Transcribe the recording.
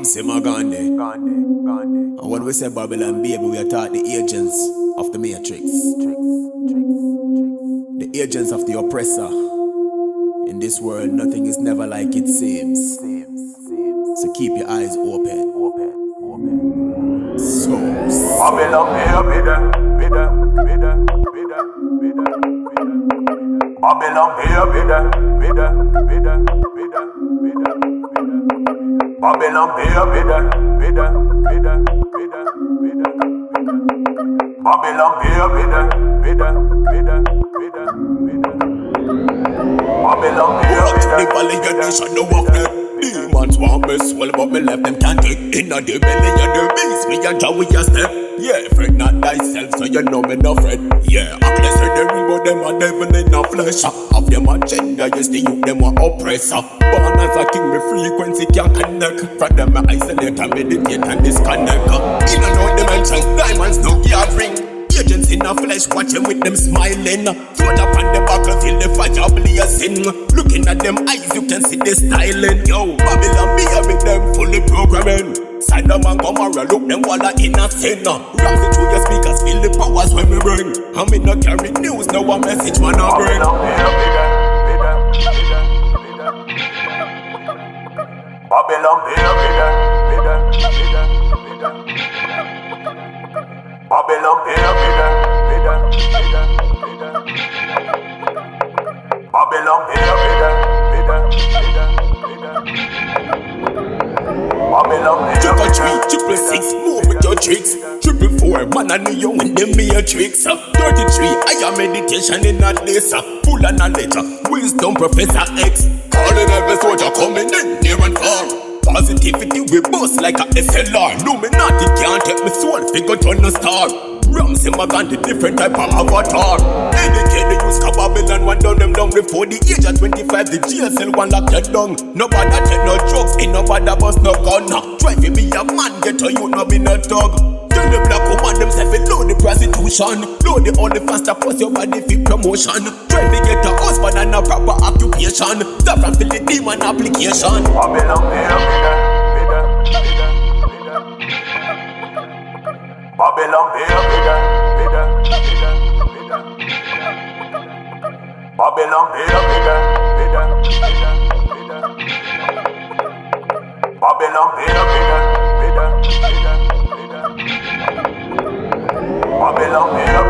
Ramzey Magandey. And when we say Babylon, baby, we are taught the agents of the matrix. The agents of the oppressor. In this world, nothing is never like it seems. So keep your eyes open. So Babylon, Babylon, Babylon, the valley of the shadow of death. Demons want me soul, but me left them can't take. Inna the belly of the beast, me and Jah we a step. Yeah, fret not thyself, so you know me no fret. Yeah, I bless the real, but them a devil in a flesh. Of them agenda, yes, the youth them a oppressor. Born as a king, me frequency can't connect. From them I isolate and meditate and disconnect. In a no dimension, diamonds no yard ring. Agents in a flesh, watching with them smiling. Throw up on the battlefield, the fire blazing. Looking at them eyes, you can see the styling. Yo, Babylon, me with them fully programming. Sodom and Gomorrah, look them while in a sin. Ramsey through your speakers, feel the powers when we bring. I mean not carry news, no one message man I bring. Babylon, Babylon, Triple 666, move with your tricks. 444, man I knew you in the matrix. 33, I am meditation in a this. Full of knowledge, wisdom Professor X. Calling every soldier coming in near and far. Positivity we bust like a SLR. Illuminati can't take me soul, figure turn a star. Ramzey Magandey, different type of avatar. Educate the youth of Babylon, one down them down before the age of 25. The jail cell one lock that down. Nobody take no drugs, ain't nobody bust no gun. Try to be a man, get a youth, no be no dog. Tell the black woman themself load the prostitution. Load the only faster post your body for promotion. Try to get a husband and a proper occupation. Stop from the demon application. Babylon, Babylon, Babylon, Babylon, Babylon,